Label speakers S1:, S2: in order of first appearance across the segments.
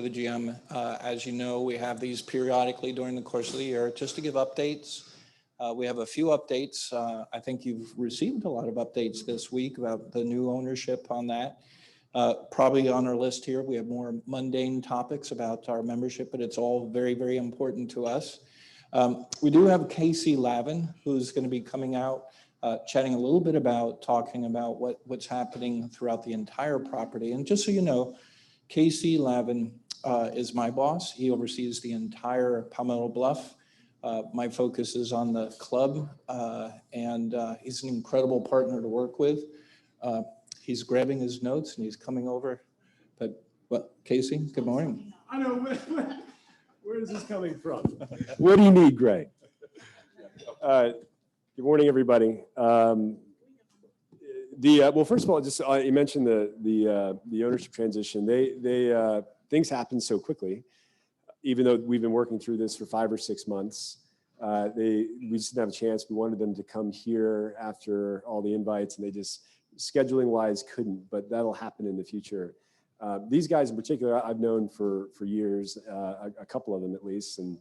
S1: The GM. As you know, we have these periodically during the course of the year just to give updates. We have a few updates. I think you've received a lot of updates this week about the new ownership on that. Probably on our list here, we have more mundane topics about our membership, but it's all very, very important to us. We do have Casey Lavin, who's going to be coming out, chatting a little bit about, talking about what's happening throughout the entire property. And just so you know, Casey Lavin is my boss. He oversees the entire Palmetto Bluff. My focus is on the club, and he's an incredible partner to work with. He's grabbing his notes and he's coming over. But Casey, good morning.
S2: I know, where is this coming from? What do you need, Gray? Good morning, everybody. Well, first of all, just you mentioned the ownership transition. Things happen so quickly, even though we've been working through this for 5 or 6 months. We just didn't have a chance. We wanted them to come here after all the invites, and they just scheduling wise couldn't, but that'll happen in the future. These guys in particular, I've known for years, a couple of them at least, and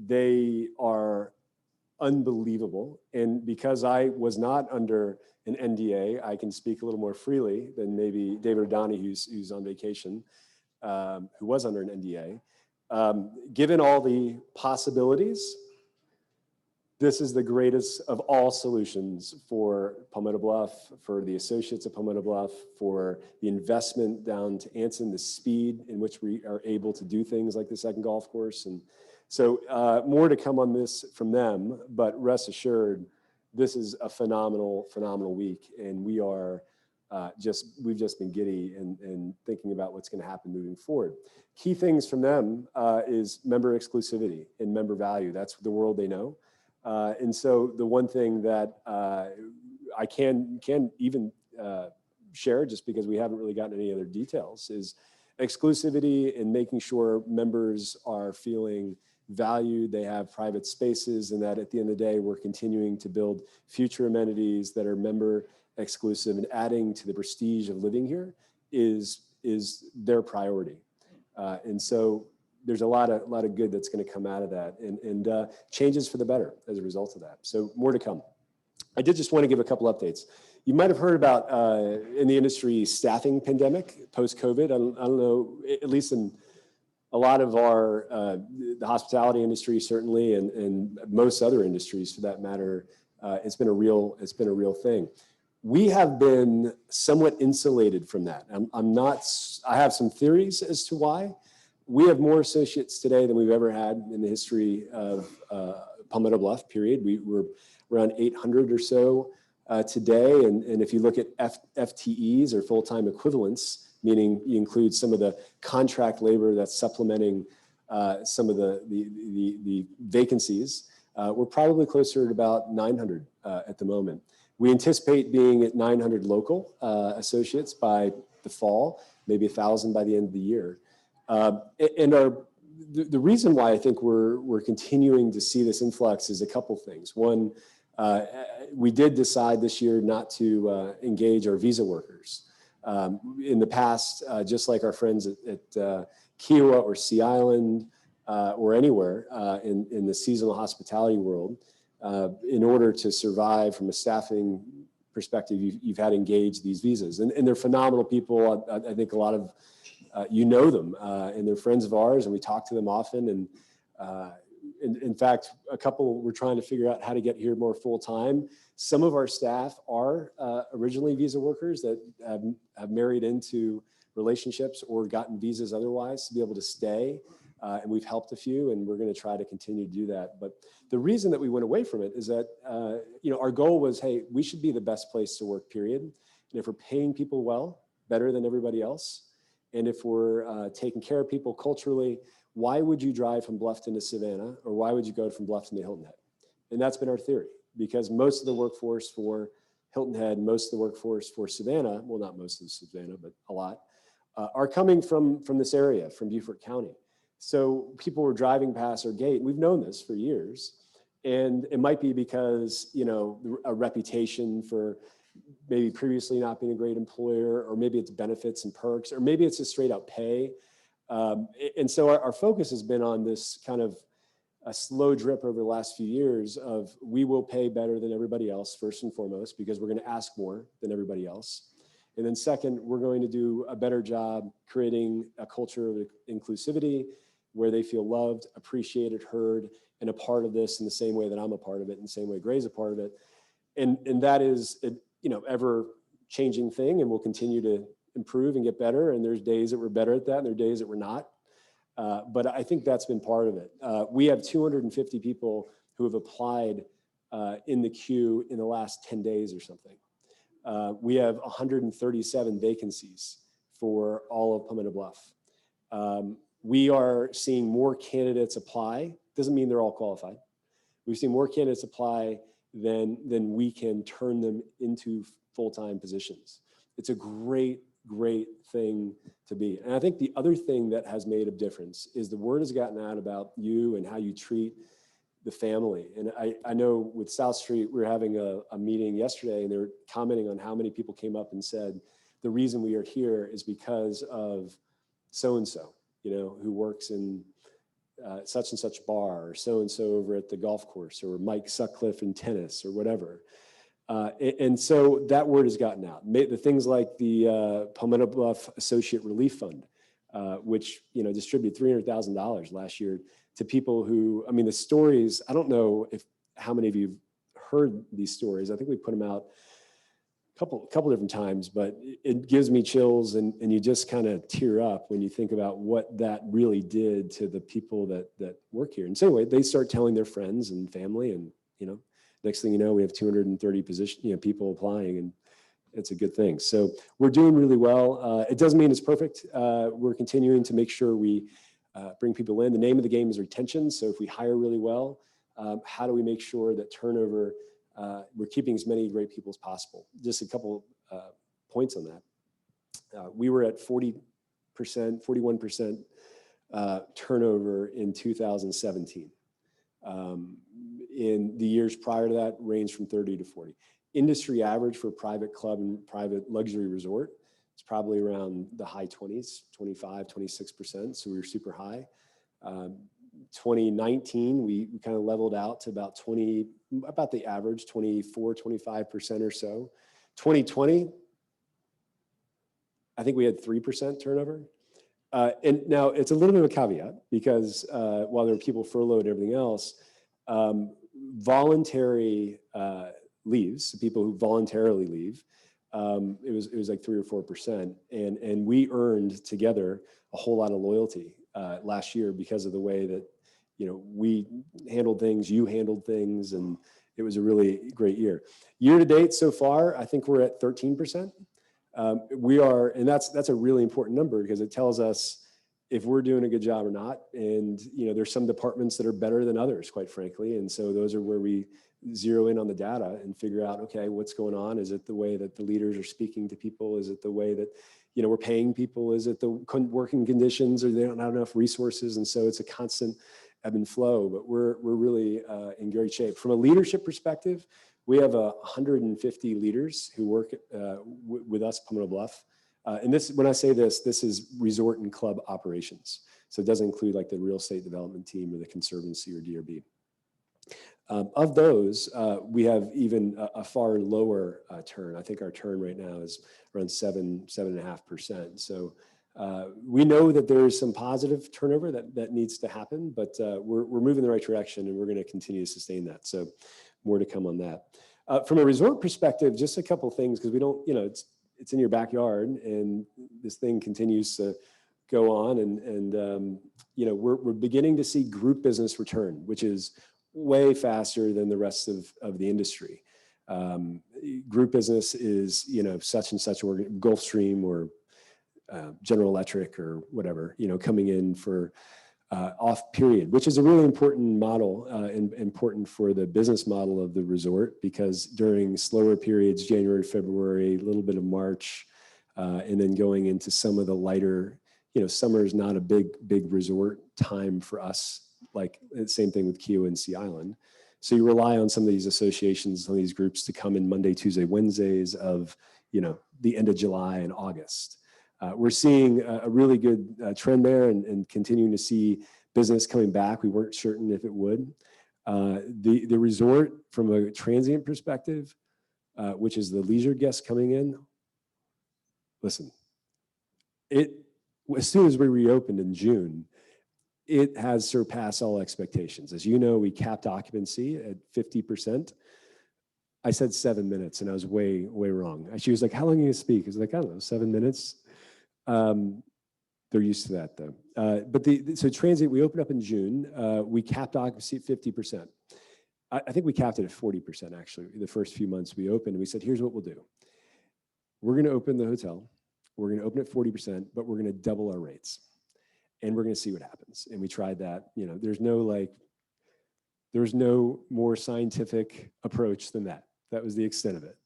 S2: they are unbelievable. And because I was not under an NDA, I can speak a little more freely than maybe David O'Donnell, who's on vacation, who was under an NDA. Given all the possibilities, this is the greatest of all solutions for Palmetto Bluff, for the associates of Palmetto Bluff, for the investment down to Anson, the speed in which we are able to do things like the second golf course. And so more to come on this from them, but rest assured, this is a phenomenal week. And we are we've just been giddy and thinking about what's going to happen moving forward. Key things from them is member exclusivity and member value. That's the world they know. And so the one thing that I can even share, just because we haven't really gotten any other details, is exclusivity and making sure members are feeling valued, they have private spaces, and that at the end of the day, we're continuing to build future amenities that are member exclusive, and adding to the prestige of living here is their priority. And so there's a lot of good that's going to come out of that, and changes for the better as a result of that. So more to come. I did just want to give a couple updates. You might have heard about in the industry staffing pandemic post-COVID. I don't know, at least in a lot of our the hospitality industry certainly, and most other industries for that matter, it's been a real thing. We have been somewhat insulated from that. I have some theories as to why. We have more associates today than we've ever had in the history of Palmetto Bluff, period. We're around 800 or so today. And if you look at FTEs, or full-time equivalents, meaning you include some of the contract labor that's supplementing some of the vacancies, we're probably closer to about 900 at the moment. We anticipate being at 900 local associates by the fall, maybe 1,000 by the end of the year. And the reason why I think we're continuing to see this influx is a couple things. One, we did decide this year not to engage our visa workers. In the past, just like our friends at Kiowa or Sea Island or anywhere in the seasonal hospitality world, in order to survive from a staffing perspective, you've had to engage these visas. And they're phenomenal people. I think a lot of you know them, and they're friends of ours, and we talk to them often. And in fact, a couple we're trying to figure out how to get here more full time. Some of our staff are originally visa workers that have married into relationships or gotten visas otherwise to be able to stay. And we've helped a few, and we're going to try to continue to do that. But the reason that we went away from it is that our goal was, hey, we should be the best place to work, period. And if we're paying people well, better than everybody else, and if we're taking care of people culturally, why would you drive from Bluffton to Savannah, or why would you go from Bluffton to Hilton Head? And that's been our theory, because most of the workforce for Hilton Head, most of the workforce for Savannah, well, not most of Savannah, but a lot, are coming from this area, from Beaufort County. So people were driving past our gate. We've known this for years. And it might be because, a reputation for maybe previously not being a great employer, or maybe it's benefits and perks, or maybe it's a straight out pay. And so our focus has been on this kind of a slow drip over the last few years of we will pay better than everybody else, first and foremost, because we're going to ask more than everybody else. And then second, we're going to do a better job creating a culture of inclusivity where they feel loved, appreciated, heard, and a part of this in the same way that I'm a part of it, in the same way Gray's a part of it. And that is a, ever changing thing, and we'll continue to improve and get better. And there's days that we're better at that, and there are days that we're not. But I think that's been part of it. We have 250 people who have applied in the queue in the last 10 days or something. We have 137 vacancies for all of Palmetto Bluff. We are seeing more candidates apply. Doesn't mean they're all qualified. We've seen more candidates apply than we can turn them into full-time positions. It's a great thing to be. And I think the other thing that has made a difference is the word has gotten out about you and how you treat the family. And I know with South Street, we were having a meeting yesterday, and they were commenting on how many people came up and said, the reason we are here is because of so-and-so, who works in such and such bar, or so-and-so over at the golf course, or Mike Sutcliffe in tennis, or whatever. And so that word has gotten out. The things like the Palmetto Bluff Associate Relief Fund, which distributed $300,000 last year to people who, the stories, I don't know how many of you have heard these stories. I think we put them out a couple different times, but it gives me chills, and you just kind of tear up when you think about what that really did to the people that work here. And so anyway, they start telling their friends and family, and next thing you know, we have 230 people applying, and it's a good thing. So we're doing really well. It doesn't mean it's perfect. We're continuing to make sure we bring people in. The name of the game is retention. So if we hire really well, how do we make sure that turnover, we're keeping as many great people as possible? Just a couple points on that. We were at 41% turnover in 2017. In the years prior to that, ranged from 30 to 40. Industry average for private club and private luxury resort is probably around the high 20s, 25, 26%. So we were super high. 2019, we kind of leveled out to about the average, 24, 25% or so. 2020, I think we had 3% turnover. And now it's a little bit of a caveat because while there are people furloughed and everything else, voluntary leaves, so people who voluntarily leave, it was like 3 or 4%. And we earned together a whole lot of loyalty last year because of the way that, we handled things, you handled things, and it was a really great year. Year to date so far, I think we're at 13%. We are, and that's a really important number because it tells us if we're doing a good job or not. And, there's some departments that are better than others, quite frankly. And so those are where we zero in on the data and figure out, okay, what's going on? Is it the way that the leaders are speaking to people? Is it the way that, we're paying people? Is it the working conditions, or they don't have enough resources? And so it's a constant ebb and flow, but we're really in great shape. From a leadership perspective, we have 150 leaders who work with us, Palmetto Bluff. And this, when I say this is resort and club operations. So it doesn't include like the real estate development team or the conservancy or DRB. Of those, we have even a far lower turn. I think our turn right now is around 7.5%. So we know that there is some positive turnover that needs to happen, but we're moving in the right direction, and we're going to continue to sustain that. So more to come on that. From a resort perspective, just a couple of things, because we don't, it's in your backyard, and this thing continues to go on, and we're beginning to see group business return, which is way faster than the rest of the industry. Group business is, such and such Gulfstream or General Electric or whatever, coming in for off period, which is a really important model and important for the business model of the resort, because during slower periods, January, February, a little bit of March, and then going into some of the lighter, summer is not a big resort time for us, like the same thing with Kio and Sea Island. So you rely on some of these associations, some of these groups to come in Monday, Tuesday, Wednesdays of, the end of July and August. We're seeing a really good trend there and continuing to see business coming back. We weren't certain if it would. The resort, from a transient perspective, which is the leisure guests coming in, listen, as soon as we reopened in June, it has surpassed all expectations. As you know, we capped occupancy at 50%. I said 7 minutes, and I was way wrong. She was like, "How long are you gonna speak?" I was like, "I don't know, 7 minutes." They're used to that though. So transient, we opened up in June. We capped occupancy at 50%. I think we capped it at 40% actually. The first few months we opened, and we said, "Here's what we'll do. We're gonna open the hotel. We're gonna open at 40%, but we're gonna double our rates, and we're gonna see what happens." And we tried that. You know, there's no more scientific approach than that. That was the extent of it.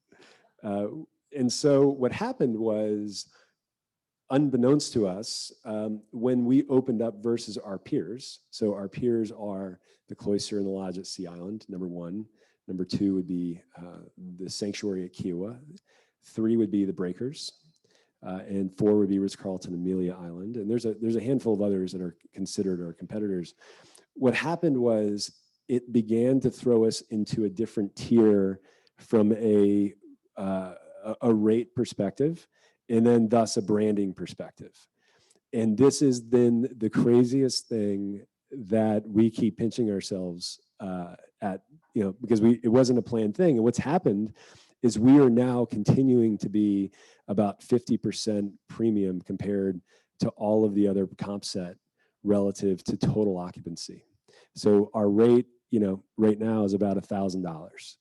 S2: And so what happened was, unbeknownst to us, when we opened up versus our peers, so our peers are the Cloister and the Lodge at Sea Island, number one. Number two would be the Sanctuary at Kiowa. 3 would be the Breakers. And 4 would be Ritz-Carlton Amelia Island. And there's a handful of others that are considered our competitors. What happened was it began to throw us into a different tier from a rate perspective, and then thus a branding perspective. And this has been the craziest thing that we keep pinching ourselves at, you know, because it wasn't a planned thing. And what's happened is we are now continuing to be about 50% premium compared to all of the other comp set relative to total occupancy. So our rate, you know, right now is about $1,000.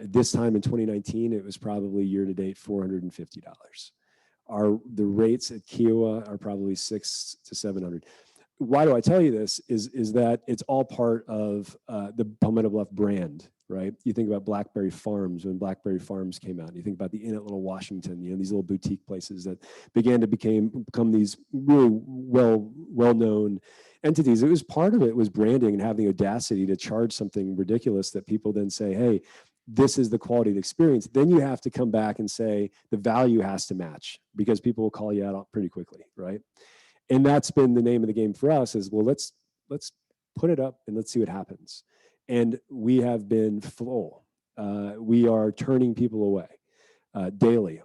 S2: This time in 2019, it was probably year to date $450. The rates at Kiowa are probably $600 to $700. Why do I tell you this? Is that it's all part of the Palmetto Bluff brand, right? You think about Blackberry Farms when Blackberry Farms came out. You think about the Inn at Little Washington, you know, these little boutique places that began to become these really well-known entities. It was part of it was branding and having the audacity to charge something ridiculous that people then say, "Hey, this is the quality of the experience." Then you have to come back and say the value has to match, because people will call you out pretty quickly, right? And that's been the name of the game for us is, well, let's put it up and let's see what happens. And we have been full. We are turning people away daily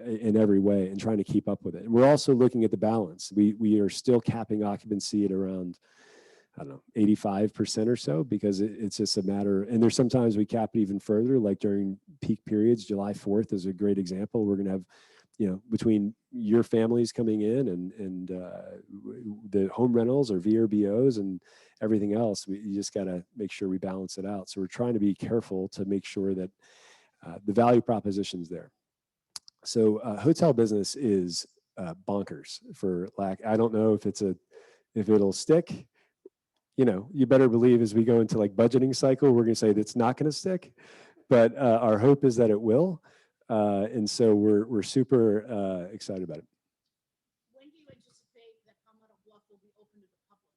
S2: in every way and trying to keep up with it. And we're also looking at the balance. We are still capping occupancy at around, I don't know, 85% or so, because it's just a matter, and there's sometimes we cap it even further, like during peak periods. July 4th is a great example. We're gonna have, you know, between your families coming in and the home rentals or VRBOs and everything else, you just gotta make sure we balance it out. So we're trying to be careful to make sure that the value proposition's there. So hotel business is bonkers for lack. I don't know if it'll stick. You know, you better believe as we go into like budgeting cycle, we're gonna say that's not gonna stick, but our hope is that it will. And so we're super excited about it.
S3: When do you anticipate that Palmetto Bluff will be open to the public?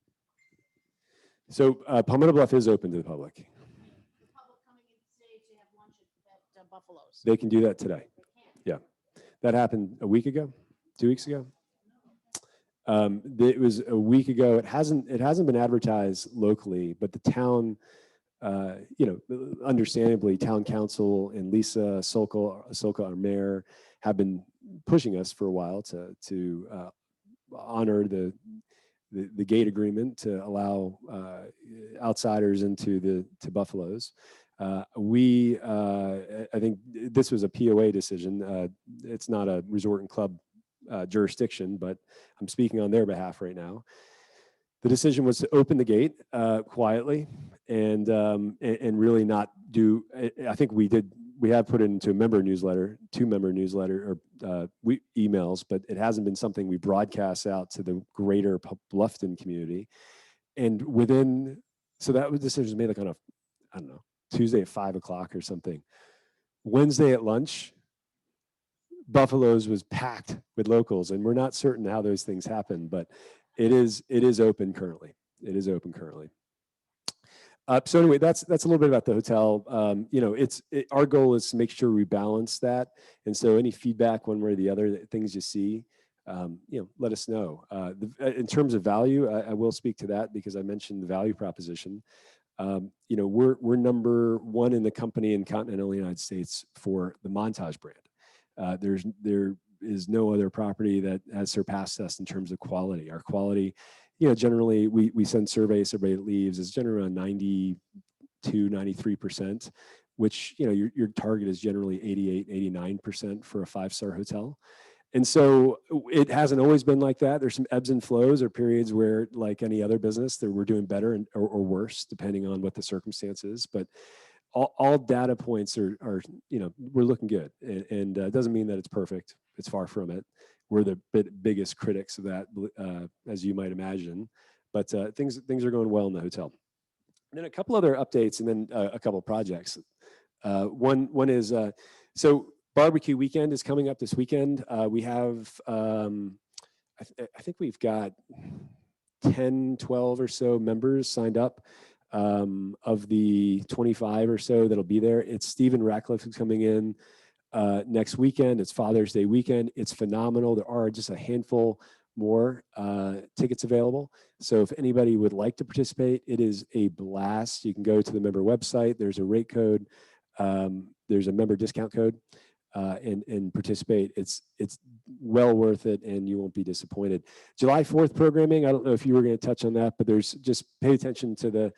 S2: So Palmetto Bluff is open to the public.
S3: The public coming in today to have lunch at Buffalo's.
S2: They can do that today.
S3: They can.
S2: Yeah, that happened a week ago, 2 weeks ago. It was a week ago. It hasn't been advertised locally, but the town, you know, understandably, town council and Lisa Solka, our mayor, have been pushing us for a while to honor the gate agreement to allow outsiders into Buffalo's. I think this was a POA decision. It's not a resort and club jurisdiction, but I'm speaking on their behalf right now. The decision was to open the gate quietly and really not do. I think we have put it into a member newsletter, 2-member newsletter or emails, but it hasn't been something we broadcast out to the greater Bluffton community. And so that was decision made like on I don't know, Tuesday at 5 o'clock or something. Wednesday at lunch, Buffalo's was packed with locals, and we're not certain how those things happen, but it is open currently. It is open currently. So anyway, that's a little bit about the hotel. You know, our goal is to make sure we balance that, and so any feedback one way or the other, things you see, let us know. In terms of value, I will speak to that because I mentioned the value proposition. We're number one in the company in continental United States for the Montage brand. There is no other property that has surpassed us in terms of quality. Our quality, generally we send surveys, everybody that leaves is generally around 92, 93%, which, your target is generally 88, 89% for a 5-star hotel. And so it hasn't always been like that. There's some ebbs and flows or periods where, like any other business, that we're doing better or worse, depending on what the circumstance is. But all data points are we're looking good. And it doesn't mean that it's perfect. It's far from it. We're the biggest critics of that, as you might imagine. But things are going well in the hotel. And then a couple other updates, and then a couple of projects. One is, so barbecue weekend is coming up this weekend. We have, I think we've got 10, 12 or so members signed up of the 25 or so that'll be there. It's Stephen Ratcliffe who's coming in next weekend. It's Father's Day weekend. It's phenomenal. There are just a handful more tickets available. So if anybody would like to participate, it is a blast. You can go to the member website. There's a rate code. There's a member discount code. And participate. It's well worth it, and you won't be disappointed. July 4th programming. I don't know if you were going to touch on that, but there's just pay attention to the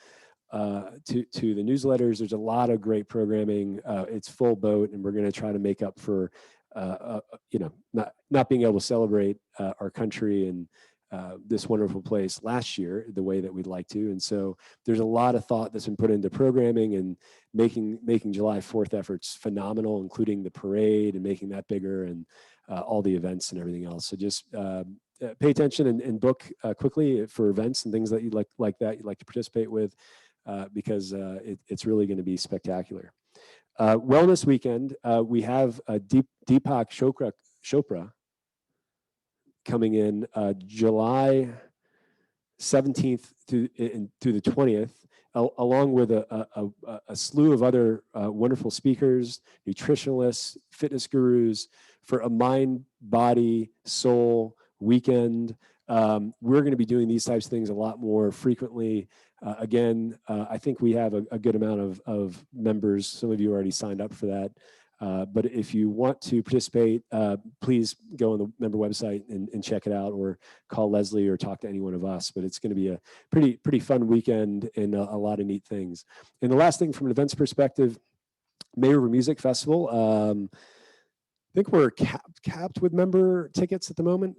S2: to the newsletters. There's a lot of great programming. It's full boat, and we're going to try to make up for not being able to celebrate our country and this wonderful place last year the way that we'd like to. And so there's a lot of thought that's been put into programming and making July 4th efforts phenomenal, including the parade and making that bigger and all the events and everything else. So just pay attention and book quickly for events and things that you'd like to participate with because it's really going to be spectacular. Wellness weekend, we have Deepak Chopra coming in July 17th through the 20th, along with a slew of other wonderful speakers, nutritionalists, fitness gurus for a mind, body, soul weekend. We're going to be doing these types of things a lot more frequently. Again, I think we have a good amount of members. Some of you already signed up for that. But if you want to participate, please go on the member website and check it out, or call Leslie or talk to any one of us. But it's going to be a pretty fun weekend and a lot of neat things. And the last thing from an events perspective, May River Music Festival. I think we're capped with member tickets at the moment.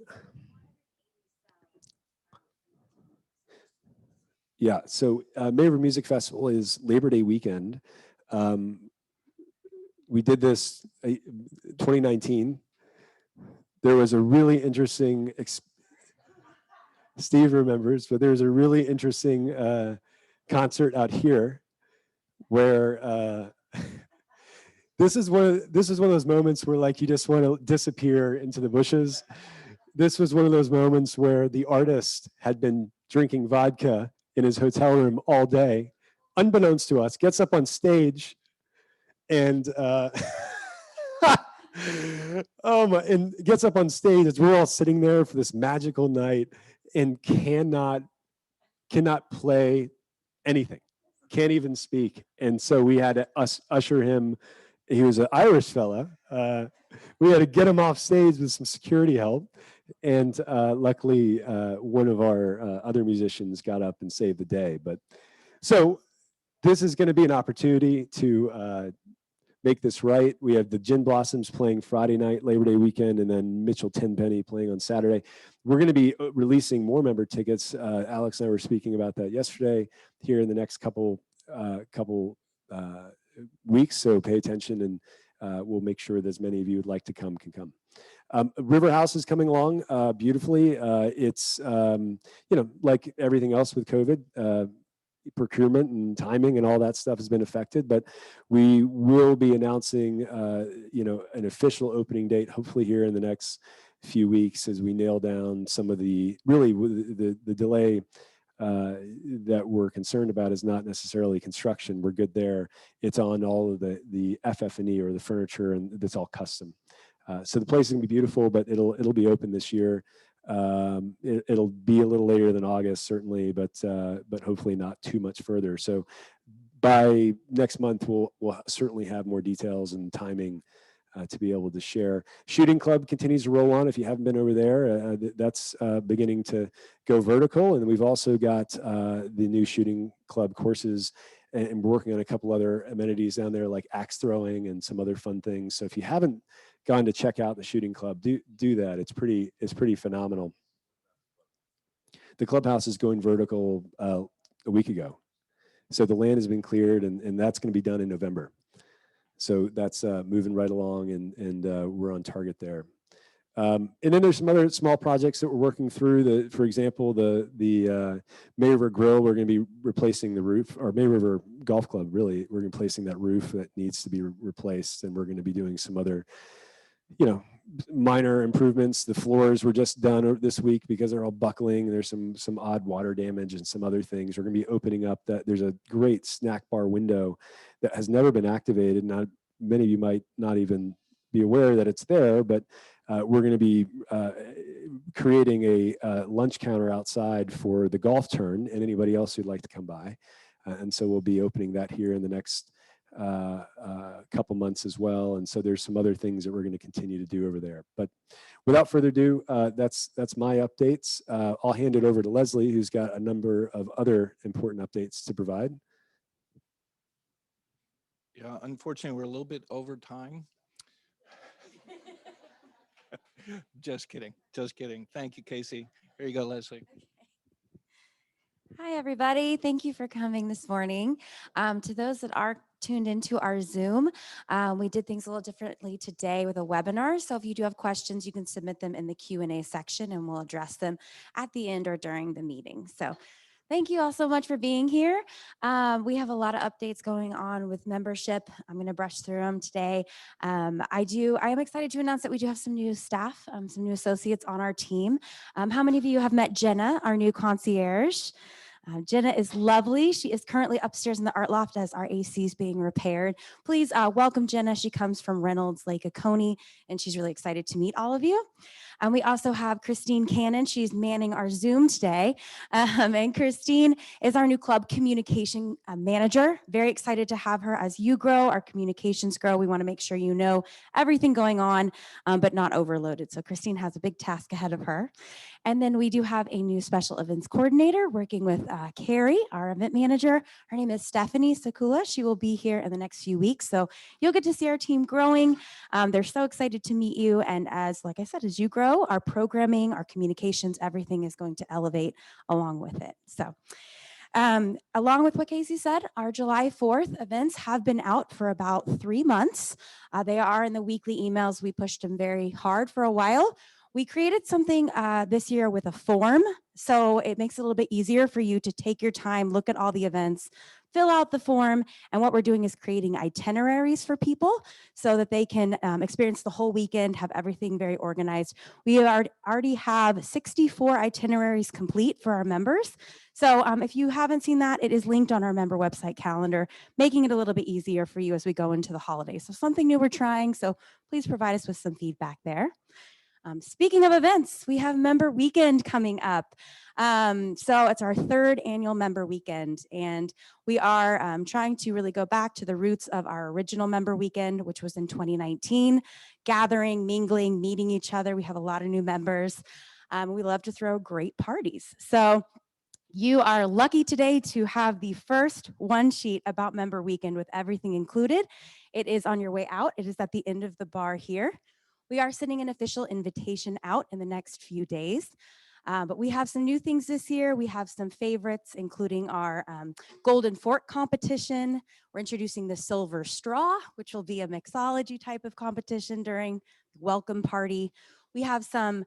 S2: Yeah, so May River Music Festival is Labor Day weekend. We did this 2019. There was a really interesting, Steve remembers, but there was a really interesting concert out here where this is one of those moments where, like, you just want to disappear into the bushes. This was one of those moments where the artist had been drinking vodka in his hotel room all day, unbeknownst to us, gets up on stage and and gets up on stage as we're all sitting there for this magical night and cannot play anything, can't even speak. And so we had to usher him. He was an Irish fella. We had to get him off stage with some security help. And luckily, one of our other musicians got up and saved the day. But so this is going to be an opportunity to make this right. We have the Gin Blossoms playing Friday night, Labor Day weekend, and then Mitchell Tenpenny playing on Saturday. We're going to be releasing more member tickets. Alex and I were speaking about that yesterday here in the next couple weeks. So pay attention, and we'll make sure that as many of you would like to come can come. River House is coming along beautifully. It's like everything else with COVID, procurement and timing and all that stuff has been affected, but we will be announcing an official opening date hopefully here in the next few weeks as we nail down some of the delay that we're concerned about is not necessarily construction. We're good there. It's on all of the FF&E or the furniture, and that's all custom. So the place is gonna be beautiful, but it'll be open this year. It'll be a little later than August, certainly, but hopefully not too much further. So by next month, we'll certainly have more details and timing to be able to share. Shooting club continues to roll on. If you haven't been over there, that's beginning to go vertical. And we've also got the new shooting club courses, and we're working on a couple other amenities down there like axe throwing and some other fun things. So if you haven't gone to check out the shooting club, do that. It's pretty phenomenal. The clubhouse is going vertical a week ago. So the land has been cleared, and that's going to be done in November. So that's moving right along, and we're on target there. And then there's some other small projects that we're working through. For example, the May River Grill, we're going to be replacing the roof, or May River Golf Club, really, we're replacing that roof that needs to be replaced, and we're going to be doing some other, minor improvements. The floors were just done this week because they're all buckling. There's some odd water damage and some other things. We're going to be opening up that. There's a great snack bar window that has never been activated. Now, many of you might not even be aware that it's there, but we're going to be creating a lunch counter outside for the golf turn and anybody else who'd like to come by. And so we'll be opening that here in the next couple months as well. And so there's some other things that we're going to continue to do over there. But without further ado, that's my updates. I'll hand it over to Leslie, who's got a number of other important updates to provide.
S1: Yeah, unfortunately, we're a little bit over time. Just kidding. Just kidding. Thank you, Casey. Here you go, Leslie.
S4: Hi, everybody. Thank you for coming this morning. To those that are tuned into our Zoom, we did things a little differently today with a webinar. So if you do have questions, you can submit them in the Q&A section, and we'll address them at the end or during the meeting. So thank you all so much for being here. We have a lot of updates going on with membership. I'm going to brush through them today. I am excited to announce that we do have some new staff, some new associates on our team. How many of you have met Jenna, our new concierge? Jenna is lovely. She is currently upstairs in the art loft as our AC is being repaired. Please welcome Jenna. She comes from Reynolds Lake Oconee, and she's really excited to meet all of you. And we also have Christine Cannon. She's manning our Zoom today. And Christine is our new club communication manager. Very excited to have her. As you grow, our communications grow. We want to make sure you know everything going on, but not overloaded. So Christine has a big task ahead of her. And then we do have a new special events coordinator working with Carrie, our event manager. Her name is Stephanie Sakula. She will be here in the next few weeks. So you'll get to see our team growing. They're so excited to meet you. And like I said, as you grow, our programming, our communications, everything is going to elevate along with it. So along with what Casey said, our July 4th events have been out for about 3 months. They are in the weekly emails. We pushed them very hard for a while. We created something this year with a form, so it makes it a little bit easier for you to take your time, look at all the events, fill out the form, and what we're doing is creating itineraries for people so that they can experience the whole weekend, have everything very organized. We already have 64 itineraries complete for our members. So if you haven't seen that, it is linked on our member website calendar, making it a little bit easier for you as we go into the holidays. So something new we're trying, so please provide us with some feedback there. Speaking of events, we have Member Weekend coming up. So it's our 3rd annual Member Weekend, and we are trying to really go back to the roots of our original Member Weekend, which was in 2019, gathering, mingling, meeting each other. We have a lot of new members. We love to throw great parties. So you are lucky today to have the first one sheet about Member Weekend with everything included. It is on your way out. It is at the end of the bar here. We are sending an official invitation out in the next few days, but we have some new things this year. We have some favorites, including our Golden Fork competition. We're introducing the Silver Straw, which will be a mixology type of competition during the welcome party. We have some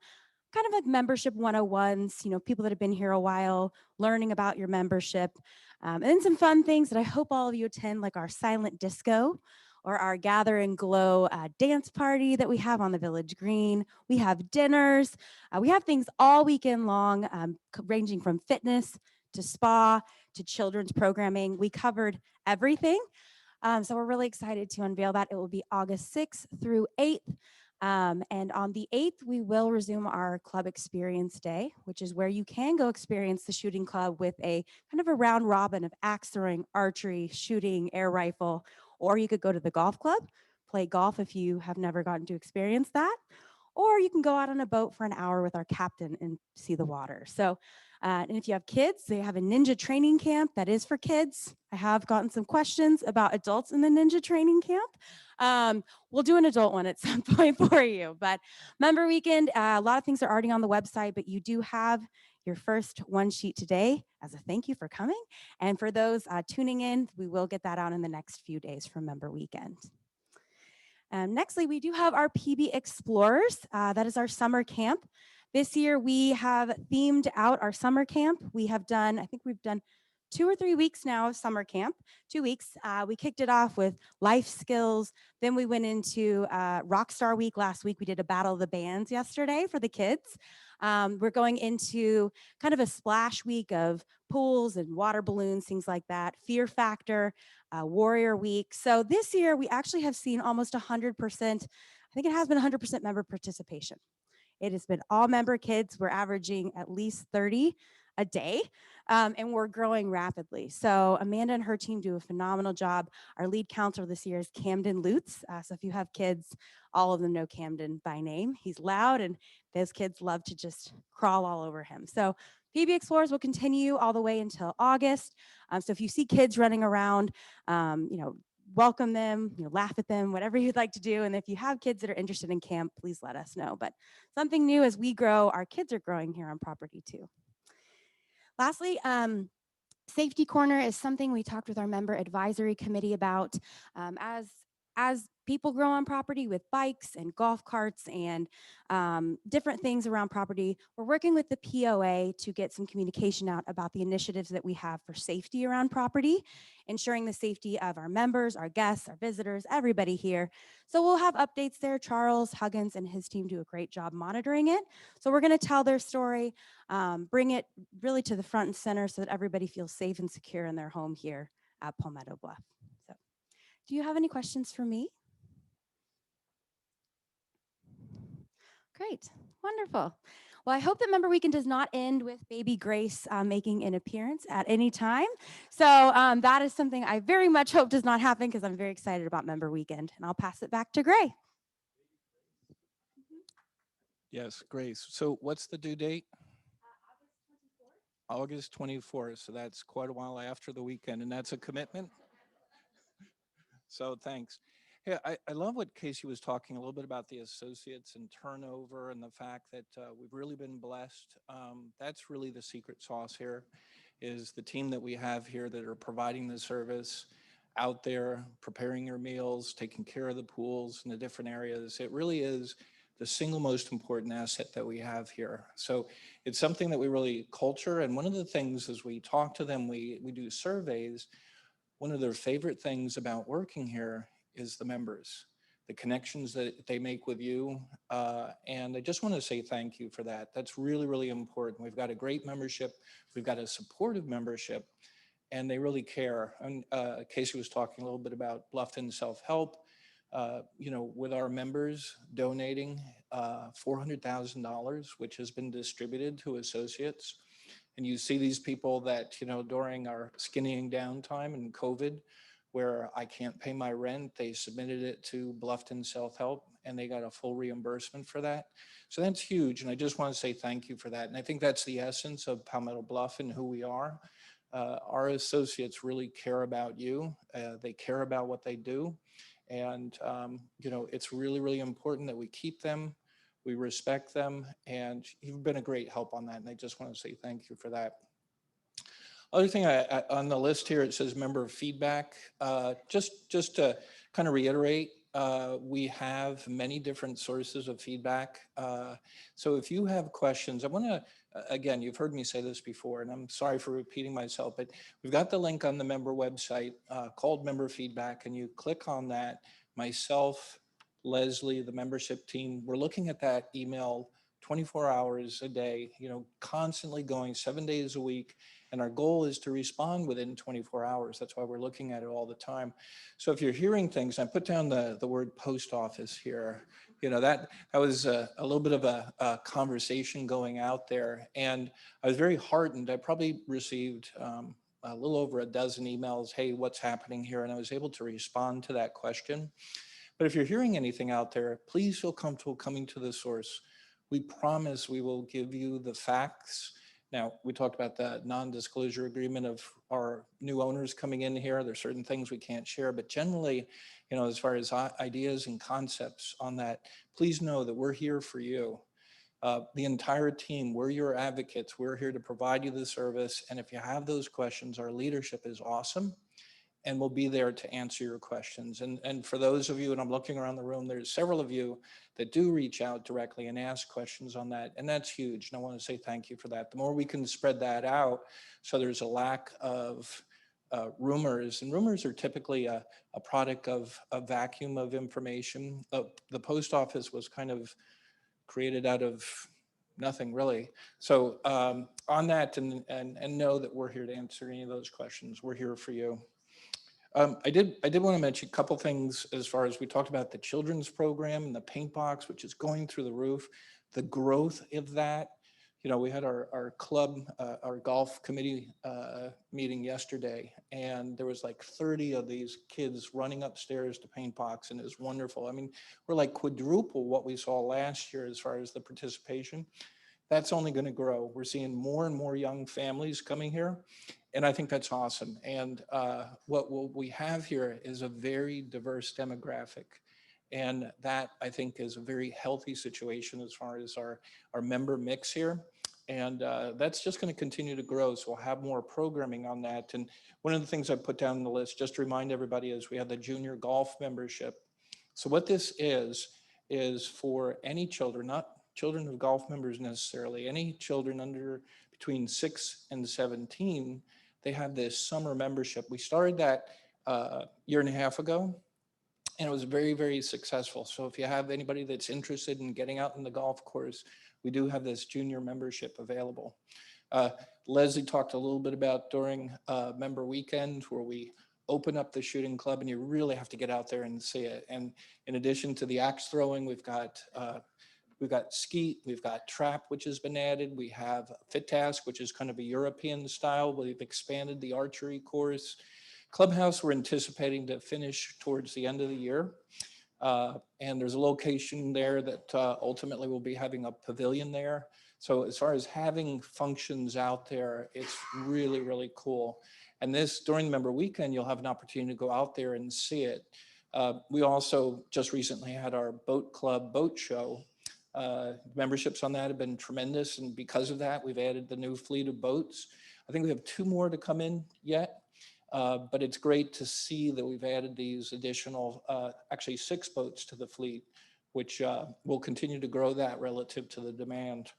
S4: kind of like membership 101s, people that have been here a while, learning about your membership, and then some fun things that I hope all of you attend, like our silent disco, or our Gather and Glow dance party that we have on the Village Green. We have dinners. We have things all weekend long, ranging from fitness to spa to children's programming. We covered everything. So we're really excited to unveil that. It will be August 6th through 8th. And on the 8th, we will resume our club experience day, which is where you can go experience the shooting club with a kind of a round robin of axe throwing, archery, shooting, air rifle, or you could go to the golf club, play golf if you have never gotten to experience that, or you can go out on a boat for an hour with our captain and see the water. So, and if you have kids, they have a ninja training camp that is for kids. I have gotten some questions about adults in the ninja training camp. We'll do an adult one at some point for you. But member weekend, a lot of things are already on the website, but you do have your first one sheet today as a thank you for coming. And for those tuning in, we will get that out in the next few days for member weekend. Nextly, we do have our PB Explorers. That is our summer camp. This year, we have themed out our summer camp. We have done, I think we've done 2 or 3 weeks now of summer camp, 2 weeks. We kicked it off with life skills. Then we went into Rockstar Week last week. We did a battle of the bands yesterday for the kids. We're going into kind of a splash week of pools and water balloons, things like that. Fear Factor, Warrior Week. So this year, we actually have seen almost 100%, I think it has been 100% member participation. It has been all member kids. We're averaging at least 30 a day, and we're growing rapidly. So Amanda and her team do a phenomenal job. Our lead counselor this year is Camden Lutz. So if you have kids, all of them know Camden by name. He's loud, and those kids love to just crawl all over him. So PB Explorers will continue all the way until August. So if you see kids running around, welcome them, laugh at them, whatever you'd like to do. And if you have kids that are interested in camp, please let us know. But something new as we grow, our kids are growing here on property too. Lastly, Safety Corner is something we talked with our member advisory committee about. As people grow on property with bikes and golf carts and different things around property, we're working with the POA to get some communication out about the initiatives that we have for safety around property, ensuring the safety of our members, our guests, our visitors, everybody here. So we'll have updates there. Charles Huggins and his team do a great job monitoring it. So we're going to tell their story, bring it really to the front and center so that everybody feels safe and secure in their home here at Palmetto Bluff. So, do you have any questions for me? Great, wonderful. Well, I hope that member weekend does not end with baby Grace making an appearance at any time. So that is something I very much hope does not happen because I'm very excited about member weekend. And I'll pass it back to Gray.
S1: Yes, Grace. So what's the due date? August 24th. So that's quite a while after the weekend, and that's a commitment. So thanks. Yeah, I love what Casey was talking a little bit about the associates and turnover and the fact that we've really been blessed. That's really the secret sauce here is the team that we have here that are providing the service out there, preparing your meals, taking care of the pools in the different areas. It really is the single most important asset that we have here. So it's something that we really culture. And one of the things as we talk to them, we do surveys. One of their favorite things about working here is the members, the connections that they make with you. And I just want to say thank you for that. That's really, really important. We've got a great membership. We've got a supportive membership, and they really care. And Casey was talking a little bit about Bluffton Self-Help. With our members donating $400,000, which has been distributed to associates. And you see these people that, during our skinnying down time in COVID, where I can't pay my rent, they submitted it to Bluffton Self-Help and they got a full reimbursement for that. So that's huge. And I just want to say thank you for that. And I think that's the essence of Palmetto Bluff and who we are. Our associates really care about you. They care about what they do. And, it's really, really important that we keep them. We respect them, and you've been a great help on that. And I just want to say thank you for that. Other thing on the list here, it says member feedback. Just to kind of reiterate, we have many different sources of feedback. So if you have questions, I want to, again, you've heard me say this before, and I'm sorry for repeating myself, but we've got the link on the member website called member feedback, and you click on that. Myself, Leslie, the membership team, we're looking at that email 24 hours a day, constantly going 7 days a week. And our goal is to respond within 24 hours. That's why we're looking at it all the time. So if you're hearing things, I put down the word post office here. that was a little bit of a conversation going out there. And I was very heartened. I probably received a little over a dozen emails, hey, what's happening here? And I was able to respond to that question. But if you're hearing anything out there, please feel comfortable coming to the source. We promise we will give you the facts. Now, we talked about the non-disclosure agreement of our new owners coming in here. There's certain things we can't share, but generally, as far as ideas and concepts on that, please know that we're here for you. The entire team, we're your advocates. We're here to provide you the service. And if you have those questions, our leadership is awesome. And we'll be there to answer your questions. And for those of you, and I'm looking around the room, there's several of you that do reach out directly and ask questions on that. And that's huge. And I want to say thank you for that. The more we can spread that out, so there's a lack of rumors. And rumors are typically a product of a vacuum of information. The post office was kind of created out of nothing really. So on that, and know that we're here to answer any of those questions. We're here for you. I did want to mention a couple things as far as we talked about the children's program and the paint box, which is going through the roof, the growth of that. We had our club, our golf committee meeting yesterday, and there was like 30 of these kids running upstairs to paint box, and it was wonderful. I mean, we're like quadruple what we saw last year as far as the participation. That's only going to grow. We're seeing more and more young families coming here, and I think that's awesome. And what we have here is a very diverse demographic, and that I think is a very healthy situation as far as our member mix here. And that's just going to continue to grow. So we'll have more programming on that. And one of the things I put down on the list, just to remind everybody, is we have the junior golf membership. So what this is for any children, not children of golf members necessarily, any children under between 6 and 17, they have this summer membership. We started that year and a half ago, and it was very, very successful. So if you have anybody that's interested in getting out in the golf course, we do have this junior membership available. Leslie talked a little bit about during member weekend where we open up the shooting club, and you really have to get out there and see it. And in addition to the axe throwing, we've got skeet, we've got trap, which has been added. We have fit task, which is kind of a European style. We've expanded the archery course. Clubhouse, we're anticipating to finish towards the end of the year. And there's a location there that ultimately will be having a pavilion there. So as far as having functions out there, it's really, really cool. And this, during the member weekend, you'll have an opportunity to go out there and see it. We also just recently had our boat club boat show. Memberships on that have been tremendous. And because of that, we've added the new fleet of boats. I think we have 2 more to come in yet. But it's great to see that we've added these additional, actually 6 boats to the fleet, which will continue to grow that relative to the demand.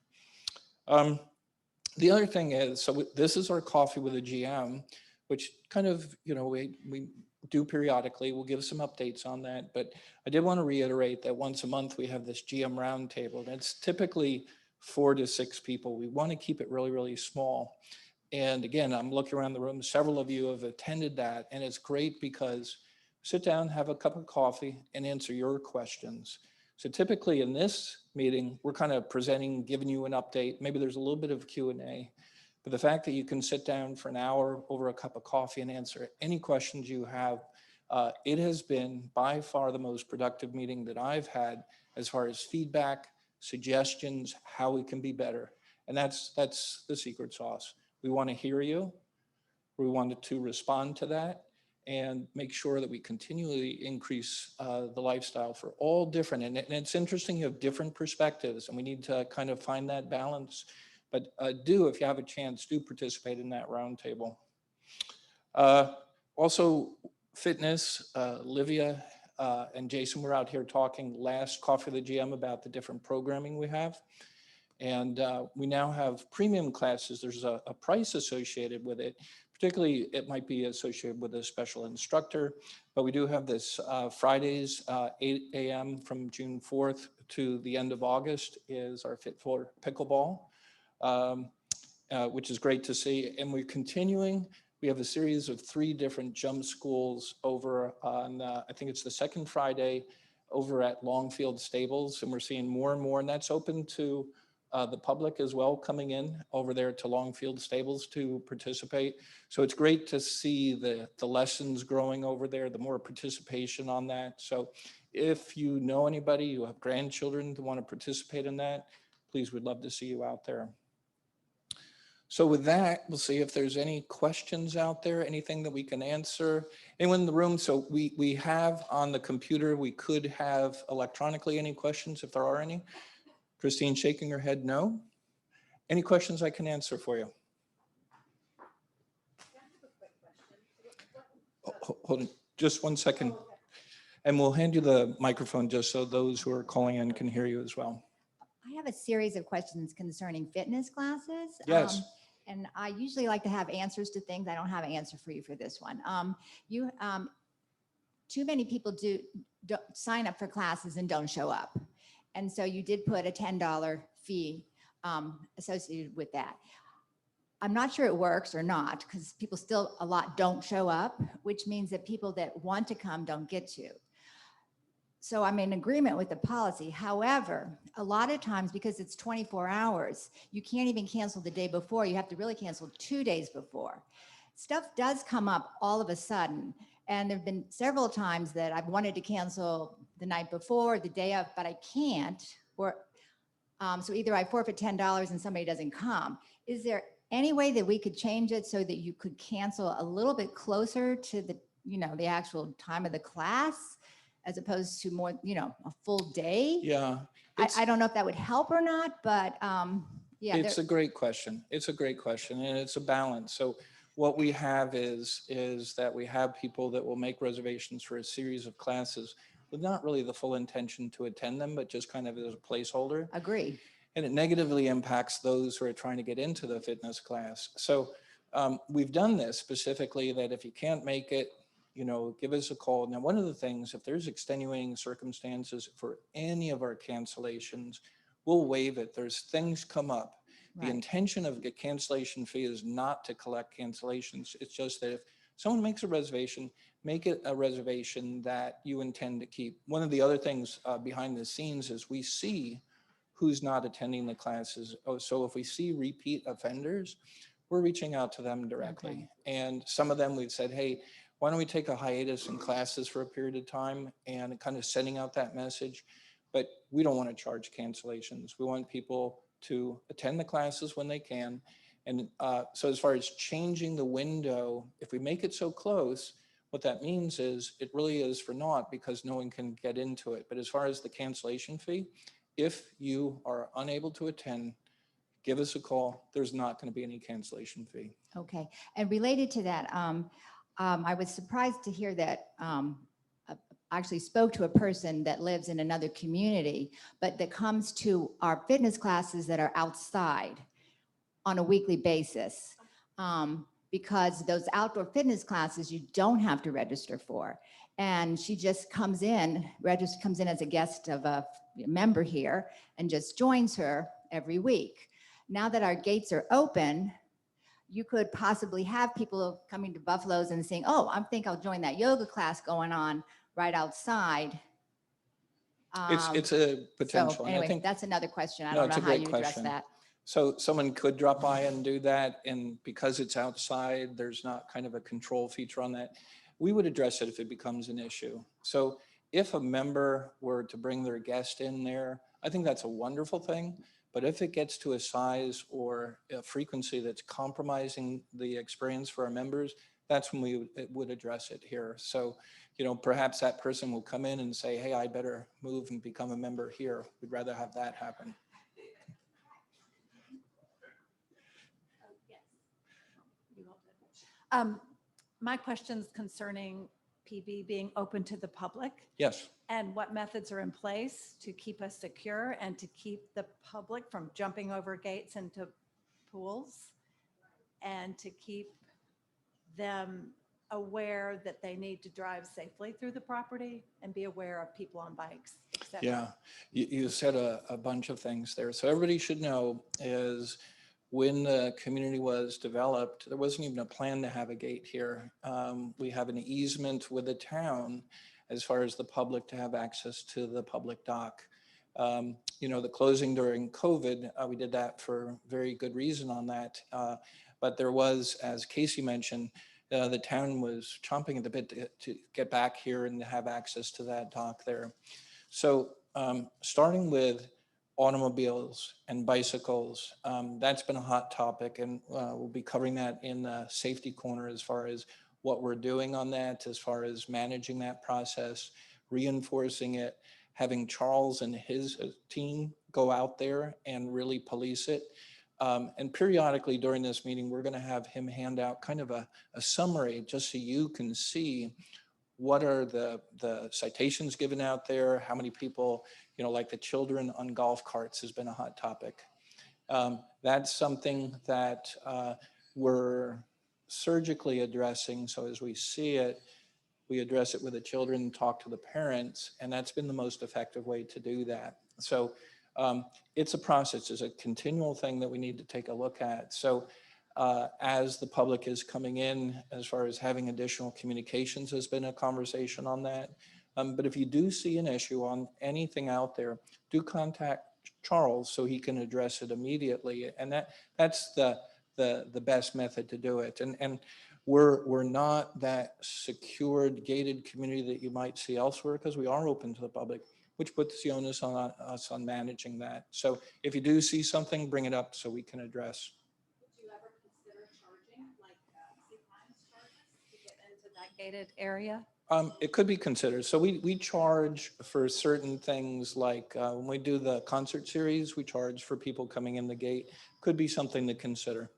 S1: The other thing is, so this is our coffee with a GM, which kind of, we do periodically. We'll give some updates on that. But I did want to reiterate that once a month we have this GM roundtable, and it's typically 4 to 6 people. We want to keep it really, really small. And again, I'm looking around the room, several of you have attended that, and it's great because sit down, have a cup of coffee, and answer your questions. So typically in this meeting, we're kind of presenting, giving you an update. Maybe there's a little bit of Q&A, but the fact that you can sit down for an hour over a cup of coffee and answer any questions you have, it has been by far the most productive meeting that I've had as far as feedback, suggestions, how we can be better. And that's the secret sauce. We want to hear you. We wanted to respond to that and make sure that we continually increase the lifestyle for all different. And it's interesting, you have different perspectives, and we need to kind of find that balance. But if you have a chance, do participate in that roundtable. Also, fitness, Livia and Jason were out here talking last Coffee with the GM about the different programming we have. And we now have premium classes. There's a price associated with it. Particularly, it might be associated with a special instructor. But we do have this Fridays, 8 a.m. from June 4th to the end of August is our Fit for Pickleball, which is great to see. And we're continuing. We have a series of 3 different jump schools over on, I think it's the second Friday over at Longfield Stables, and we're seeing more and more, and that's open to the public as well, coming in over there to Longfield Stables to participate. So it's great to see the lessons growing over there, the more participation on that. So if you know anybody, you have grandchildren that want to participate in that, please, we'd love to see you out there. So with that, we'll see if there's any questions out there, anything that we can answer. Anyone in the room? So we have on the computer, we could have electronically any questions if there are any. Christine shaking her head no. Any questions I can answer for you? Hold on just 1 second. And we'll hand you the microphone just so those who are calling in can hear you as well.
S5: I have a series of questions concerning fitness classes.
S1: Yes.
S5: And I usually like to have answers to things. I don't have an answer for you for this one. Too many people don't sign up for classes and don't show up. And so you did put a $10 fee associated with that. I'm not sure it works or not, because people still, a lot don't show up, which means that people that want to come don't get to. So I'm in agreement with the policy. However, a lot of times, because it's 24 hours, you can't even cancel the day before. You have to really cancel 2 days before. Stuff does come up all of a sudden. And there've been several times that I've wanted to cancel the night before, the day of, but I can't. Or so either I forfeit $10 and somebody doesn't come. Is there any way that we could change it so that you could cancel a little bit closer to the, the actual time of the class, as opposed to more, a full day?
S1: Yeah.
S5: I don't know if that would help or not, but yeah.
S1: It's a great question. It's a great question, and it's a balance. So what we have is that we have people that will make reservations for a series of classes with not really the full intention to attend them, but just kind of as a placeholder.
S5: Agree.
S1: And it negatively impacts those who are trying to get into the fitness class. So we've done this specifically that if you can't make it, give us a call. Now, one of the things, if there's extenuating circumstances for any of our cancellations, we'll waive it. There's things come up. The
S5: Right.
S1: intention of the cancellation fee is not to collect cancellations. It's just that if someone makes a reservation, make it a reservation that you intend to keep. One of the other things behind the scenes is we see who's not attending the classes. So if we see repeat offenders, we're reaching out to them directly.
S5: Okay.
S1: And some of them we've said, hey, why don't we take a hiatus in classes for a period of time, and kind of sending out that message. But we don't want to charge cancellations. We want people to attend the classes when they can. And so as far as changing the window, if we make it so close, what that means is it really is for naught because no one can get into it. But as far as the cancellation fee, if you are unable to attend, give us a call. There's not going to be any cancellation fee.
S5: Okay. And related to that, I was surprised to hear that I actually spoke to a person that lives in another community, but that comes to our fitness classes that are outside on a weekly basis. Because those outdoor fitness classes, you don't have to register for. And she just comes in as a guest of a member here and just joins her every week. Now that our gates are open, you could possibly have people coming to Buffalo's and saying, oh, I think I'll join that yoga class going on right outside.
S1: It's a potential.
S5: So
S1: And
S5: anyway,
S1: I think
S5: that's another question. I
S1: No,
S5: don't
S1: it's
S5: know
S1: a
S5: how
S1: great
S5: you address
S1: question.
S5: that.
S1: So someone could drop by and do that, and because it's outside, there's not kind of a control feature on that. We would address it if it becomes an issue. So if a member were to bring their guest in there, I think that's a wonderful thing. But if it gets to a size or a frequency that's compromising the experience for our members, that's when we would address it here. So, perhaps that person will come in and say, hey, I better move and become a member here. We'd rather have that happen.
S6: My question's concerning PB being open to the public
S1: Yes.
S6: and what methods are in place to keep us secure and to keep the public from jumping over gates into pools, and to keep them aware that they need to drive safely through the property and be aware of people on bikes, et cetera.
S1: Yeah, you said a bunch of things there. So everybody should know is when the community was developed, there wasn't even a plan to have a gate here. We have an easement with the town, as far as the public to have access to the public dock. You know, the closing during COVID, we did that for very good reason on that. But there was, as Casey mentioned, the town was chomping at the bit to get back here and have access to that dock there. So starting with automobiles and bicycles, that's been a hot topic, and we'll be covering that in the safety corner as far as what we're doing on that, as far as managing that process, reinforcing it, having Charles and his team go out there and really police it. And periodically during this meeting, we're going to have him hand out kind of a summary just so you can see what are the citations given out there, how many people, you know, like the children on golf carts has been a hot topic. That's something that we're surgically addressing. So as we see it, we address it with the children, talk to the parents, and that's been the most effective way to do that. So it's a process, it's a continual thing that we need to take a look at. So as the public is coming in, as far as having additional communications, has been a conversation on that. But if you do see an issue on anything out there, do contact Charles so he can address it immediately. And that's the best method to do it. And we're not that secured, gated community that you might see elsewhere, because we are open to the public, which puts the onus on us on managing that. So if you do see something, bring it up so we can address.
S6: Would you ever consider charging, like sometimes charges to get into that gated area?
S1: It could be considered. So we charge for certain things, like when we do the concert series, we charge for people coming in the gate. Could be something to consider.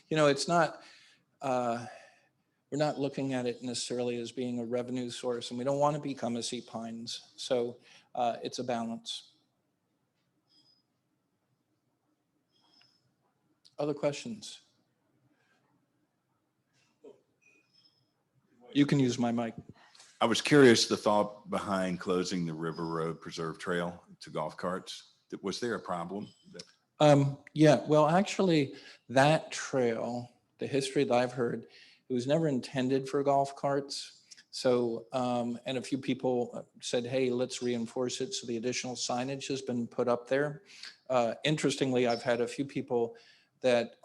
S1: You know, it's not, we're not looking at it necessarily as being a revenue source, and we don't want to become a Sea Pines. So it's a balance. Other questions? You can use my mic.
S7: I was curious the thought behind closing the River Road Preserve Trail to golf carts. Was there a problem?
S1: Yeah, well, actually, that trail, the history that I've heard, it was never intended for golf carts. So, and a few people said, hey, let's reinforce it. So the additional signage has been put up there. Interestingly, I've had a few people that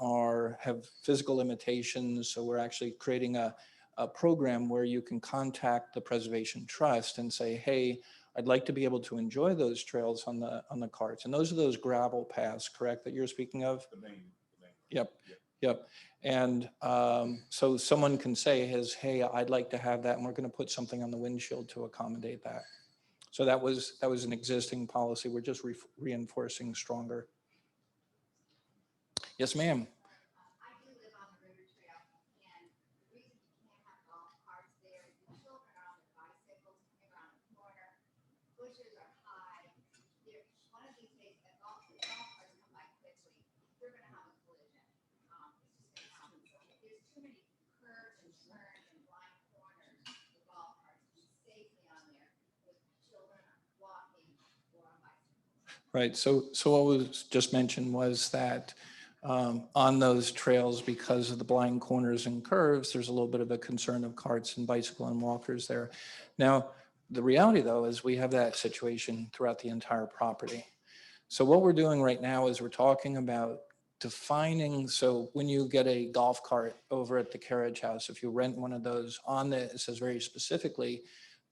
S1: have physical limitations. So we're actually creating a program where you can contact the Preservation Trust and say, hey, I'd like to be able to enjoy those trails on the carts. And those are those gravel paths, correct, that you're speaking of?
S7: The main.
S1: Yep. And so someone can say, hey, I'd like to have that, and we're going to put something on the windshield to accommodate that. So that was an existing policy. We're just reinforcing stronger. Yes, ma'am.
S5: I do live on the river trail, and the reason you can't have golf carts there is the children are on their bicycles coming around the corner. Bushes are high. One of these days, the golf carts come by quickly. You're going to have a collision. It's just going to happen. So there's too many curves and turns and blind corners for golf carts to be safely on there with children walking or on bicycles.
S1: Right. So what was just mentioned was that on those trails, because of the blind corners and curves, there's a little bit of a concern of carts and bicycle and walkers there. Now, the reality, though, is we have that situation throughout the entire property. So what we're doing right now is we're talking about defining, so when you get a golf cart over at the carriage house, if you rent one of those, on the, it says very specifically,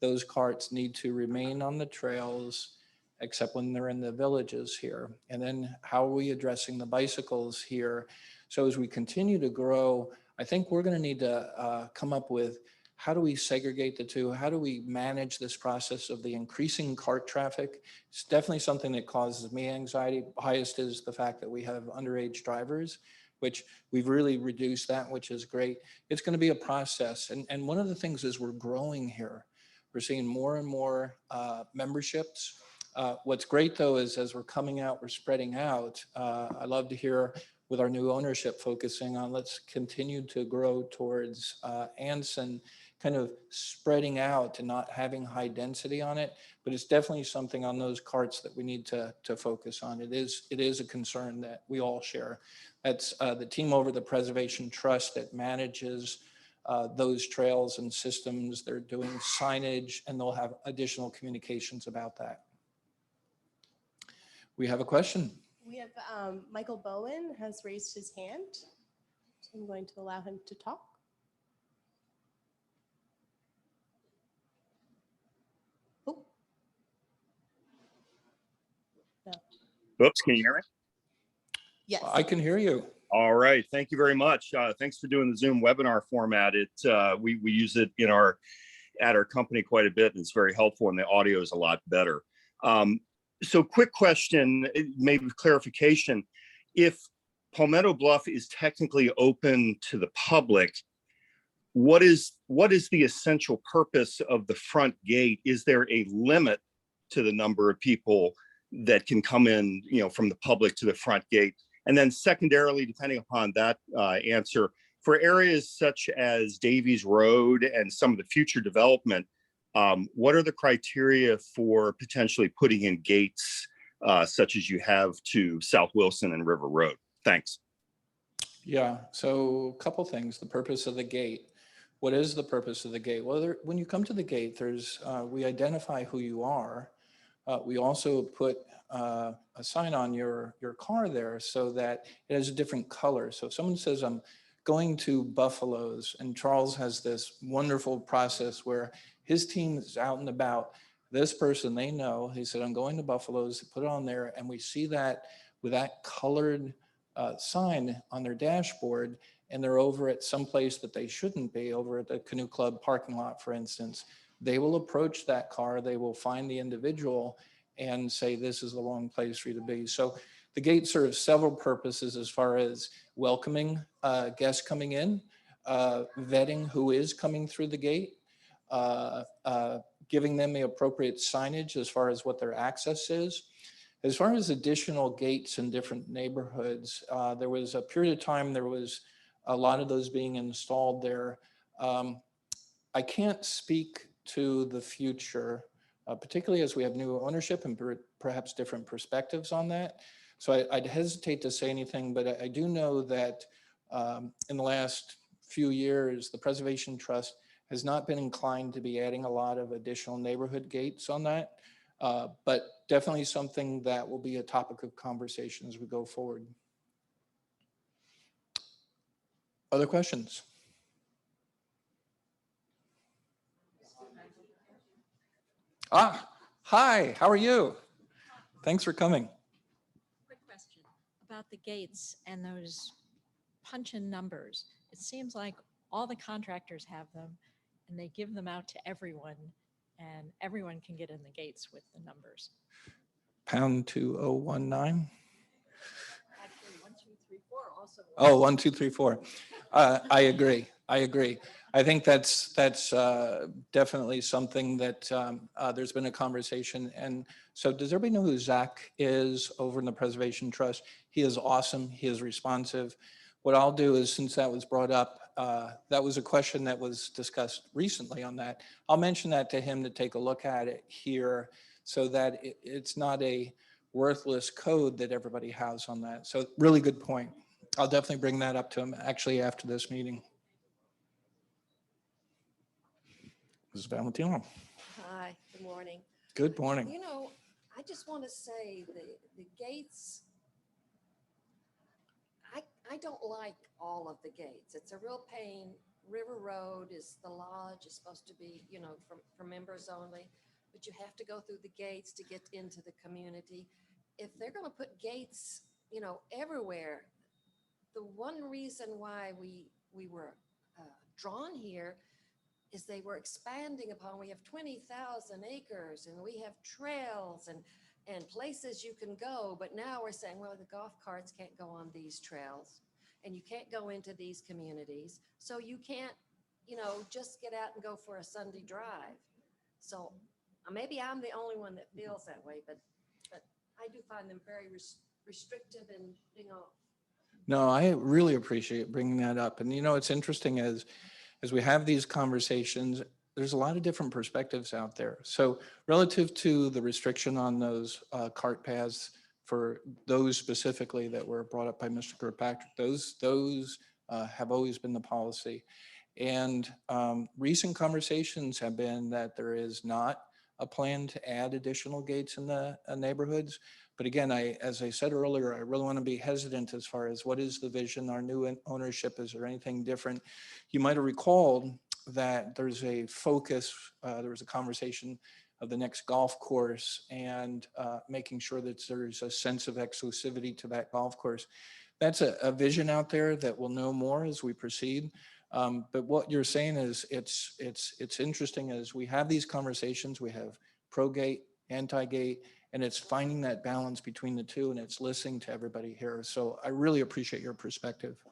S1: those carts need to remain on the trails except when they're in the villages here. And then how are we addressing the bicycles here? So as we continue to grow, I think we're going to need to come up with, how do we segregate the two? How do we manage this process of the increasing cart traffic? It's definitely something that causes me anxiety. Highest is the fact that we have underage drivers, which we've really reduced that, which is great. It's going to be a process. And one of the things is we're growing here. We're seeing more and more memberships. What's great, though, is as we're coming out, we're spreading out. I love to hear with our new ownership focusing on, let's continue to grow towards Anson, kind of spreading out and not having high density on it. But it's definitely something on those carts that we need to focus on. It is a concern that we all share. That's the team over the Preservation Trust that manages those trails and systems. They're doing signage, and they'll have additional communications about that. We have a question.
S8: We have Michael Bowen has raised his hand. So I'm going to allow him to talk. Oh. No.
S9: Oops, can you hear me?
S8: Yes.
S1: I can hear you.
S9: All right, thank you very much. Thanks for doing the Zoom webinar format. We use it at our company quite a bit, and it's very helpful, and the audio is a lot better. So quick question, maybe clarification. If Palmetto Bluff is technically open to the public, what is the essential purpose of the front gate? Is there a limit to the number of people that can come in, from the public to the front gate? And then secondarily, depending upon that answer, for areas such as Davies Road and some of the future development, what are the criteria for potentially putting in gates such as you have to South Wilson and River Road? Thanks.
S1: Yeah, so a couple things. The purpose of the gate. What is the purpose of the gate? Well, when you come to the gate, we identify who you are. We also put a sign on your car there so that it has a different color. So if someone says, I'm going to Buffalo's, and Charles has this wonderful process where his team is out and about, this person they know, he said, I'm going to Buffalo's, put it on there, and we see that with that colored sign on their dashboard, and they're over at some place that they shouldn't be, over at the Canoe Club parking lot, for instance. They will approach that car, they will find the individual and say, this is the wrong place for you to be. So the gate serves several purposes as far as welcoming guests coming in, vetting who is coming through the gate, giving them the appropriate signage as far as what their access is. As far as additional gates in different neighborhoods, there was a period of time, there was a lot of those being installed there. I can't speak to the future, particularly as we have new ownership and perhaps different perspectives on that. So I'd hesitate to say anything, but I do know that in the last few years, the Preservation Trust has not been inclined to be adding a lot of additional neighborhood gates on that, but definitely something that will be a topic of conversation as we go forward. Other questions? Hi, how are you? Thanks for coming.
S10: Quick question about the gates and those punch-in numbers. It seems like all the contractors have them and they give them out to everyone and everyone can get in the gates with the numbers.
S1: Pound 2019.
S10: Actually, 1, 2, 3, 4 also.
S1: Oh, 1, 2, 3, 4. I agree. I think that's definitely something that there's been a conversation. And so does everybody know who Zach is over in the Preservation Trust? He is awesome. He is responsive. What I'll do is, since that was brought up, that was a question that was discussed recently on that. I'll mention that to him to take a look at it here so that it's not a worthless code that everybody has on that. So really good point. I'll definitely bring that up to him actually after this meeting. Mrs. Valentino.
S11: Hi, good morning.
S1: Good morning.
S11: You know, I just want to say the gates, I don't like all of the gates. It's a real pain. River Road is the lodge, is supposed to be, for members only, but you have to go through the gates to get into the community. If they're going to put gates, everywhere, the one reason why we were drawn here is they were expanding upon, we have 20,000 acres and we have trails and places you can go, but now we're saying, well, the golf carts can't go on these trails and you can't go into these communities. So you can't, just get out and go for a Sunday drive. So maybe I'm the only one that feels that way, but I do find them very restrictive and,
S1: No, I really appreciate bringing that up. And it's interesting as we have these conversations, there's a lot of different perspectives out there. So relative to the restriction on those cart paths for those specifically that were brought up by Mr. Kirkpatrick, those have always been the policy. And recent conversations have been that there is not a plan to add additional gates in the neighborhoods. But again, as I said earlier, I really want to be hesitant as far as what is the vision, our new ownership, is there anything different? You might have recalled that there's a focus, there was a conversation of the next golf course and making sure that there's a sense of exclusivity to that golf course. That's a vision out there that we'll know more as we proceed. But what you're saying is it's interesting as we have these conversations, we have pro-gate, anti-gate, and it's finding that balance between the two, and it's listening to everybody here. So I really appreciate your perspective.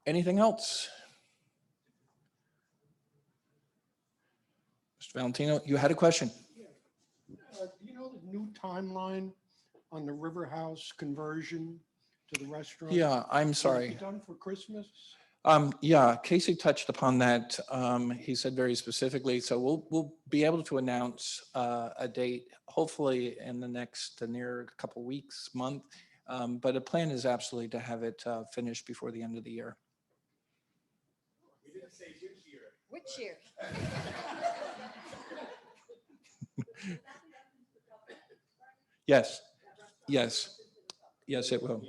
S1: Anything else? Mr. Valentino, you had a question.
S12: Do you know the new timeline on the River House conversion to the restaurant?
S1: Yeah, I'm
S12: Will it
S1: sorry.
S12: be done for Christmas?
S1: Yeah, Casey touched upon that. He said very specifically, so we'll be able to announce a date, hopefully in the next near couple weeks, month. But the plan is absolutely to have it finished before the end of the year.
S2: We didn't say
S11: Which year?
S1: Yes, yes, yes, it will.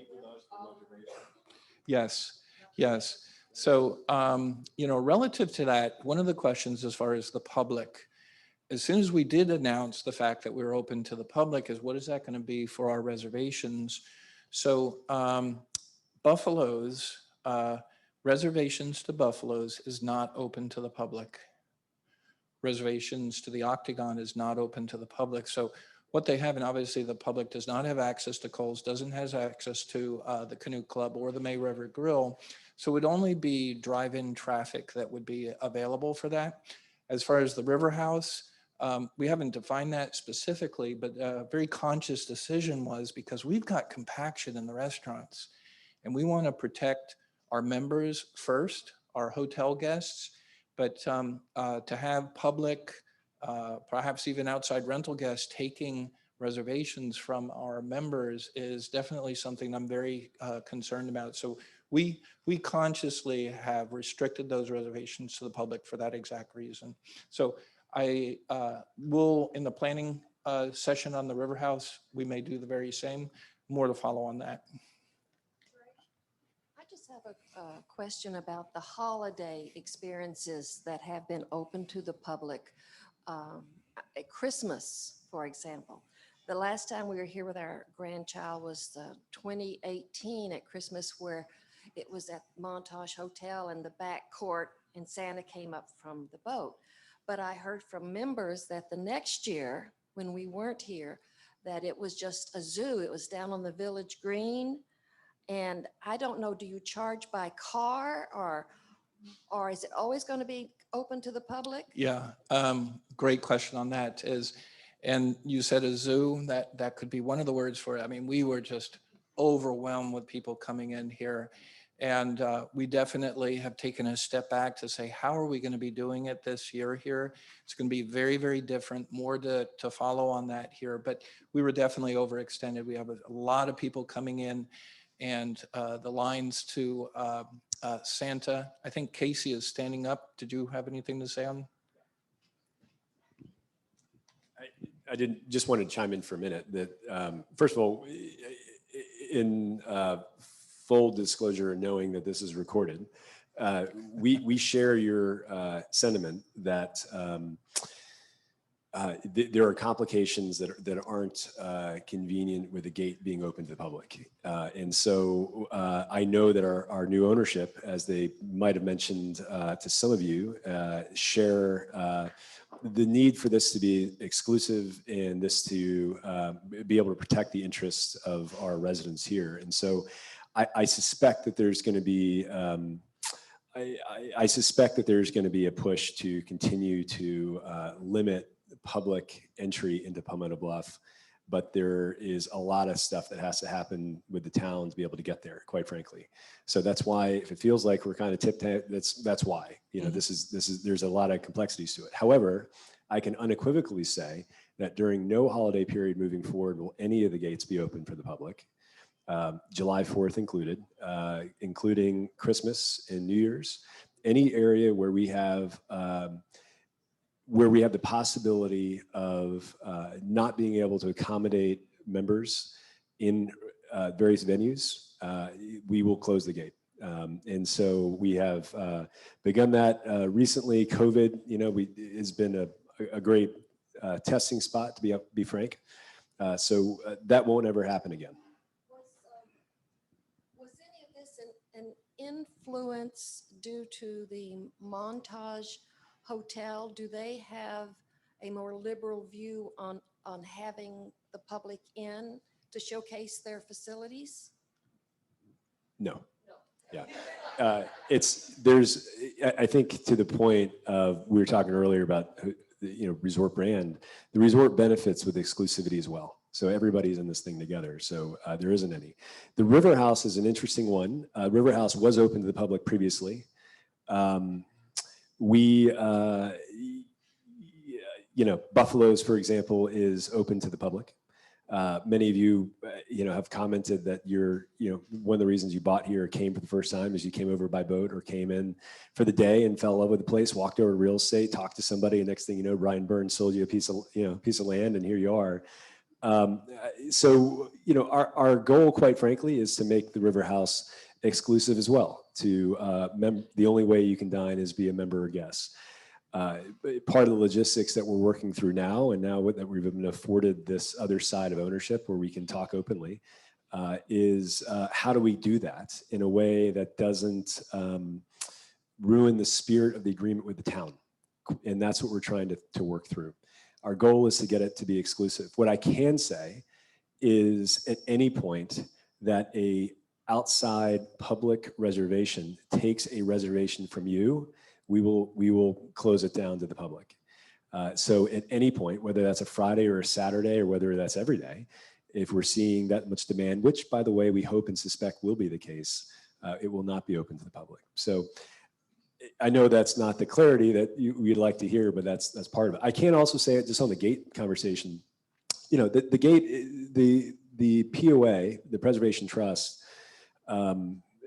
S1: Yes, yes. So, relative to that, one of the questions as far as the public, as soon as we did announce the fact that we were open to the public, is what is that going to be for our reservations? So Buffalo's, reservations to Buffalo's is not open to the public. Reservations to the Octagon is not open to the public. So what they have, and obviously the public does not have access to Cole's, doesn't have access to the Canoe Club or the May River Grill. So it would only be drive-in traffic that would be available for that. As far as the River House, we haven't defined that specifically, but a very conscious decision was because we've got compaction in the restaurants and we want to protect our members first, our hotel guests, but to have public, perhaps even outside rental guests taking reservations from our members is definitely something I'm very concerned about. So we consciously have restricted those reservations to the public for that exact reason. So I will, in the planning session on the River House, we may do the very same. More to follow on that.
S11: I just have a question about the holiday experiences that have been open to the public. At Christmas, for example. The last time we were here with our grandchild was the 2018 at Christmas, where it was at Montage Hotel in the back court and Santa came up from the boat. But I heard from members that the next year, when we weren't here, that it was just a zoo. It was down on the village green. And I don't know, do you charge by car or is it always going to be open to the public?
S1: Yeah, great question on that is, and you said a zoo, that could be one of the words for it. I mean, we were just overwhelmed with people coming in here. And we definitely have taken a step back to say, how are we going to be doing it this year here? It's going to be very, very different, more to follow on that here. But we were definitely overextended. We have a lot of people coming in and the lines to Santa. I think Casey is standing up. Did you have anything to say on?
S2: I didn't just want to chime in for a minute that first of all, in full disclosure and knowing that this is recorded, we share your sentiment that there are complications that aren't convenient with the gate being open to the public. And so I know that our new ownership, as they might have mentioned to some of you, share the need for this to be exclusive and this to be able to protect the interests of our residents here. And so I suspect that there's going to be I suspect that there's going to be a push to continue to limit public entry into Palmetto Bluff, but there is a lot of stuff that has to happen with the town to be able to get there, quite frankly. So that's why, if it feels like we're kind of that's why, you know, this is there's a lot of complexities to it. However, I can unequivocally say that during no holiday period moving forward will any of the gates be open for the public. July 4th included, including Christmas and New Year's. Any area where we have the possibility of not being able to accommodate members in various venues, we will close the gate. And so we have begun that recently. COVID, has been a great testing spot, to be frank. So that won't ever happen again.
S11: Was any of this an influence due to the Montage Hotel? Do they have a more liberal view on having the public in to showcase their facilities?
S2: No. Yeah. I think to the point of, we were talking earlier about, resort brand, the resort benefits with exclusivity as well. So everybody's in this thing together. So there isn't any. The River House is an interesting one. River House was open to the public previously. Buffalo's, for example, is open to the public. Many of you, have commented that one of the reasons you bought here or came for the first time is you came over by boat or came in for the day and fell in love with the place, walked over to real estate, talked to somebody, and next thing you know, Brian Burns sold you a piece of land, and here you are. So, our goal, quite frankly, is to make the River House exclusive as well. The only way you can dine is be a member or guest. Part of the logistics that we're working through now, and now that we've been afforded this other side of ownership where we can talk openly, is how do we do that in a way that doesn't ruin the spirit of the agreement with the town? And that's what we're trying to work through. Our goal is to get it to be exclusive. What I can say is, at any point that a outside public reservation takes a reservation from you, we will close it down to the public. So at any point, whether that's a Friday or a Saturday or whether that's every day, if we're seeing that much demand, which, by the way, we hope and suspect will be the case, it will not be open to the public. So I know that's not the clarity that we'd like to hear, but that's part of it. I can also say it just on the gate conversation. The gate, the POA, the Preservation Trust,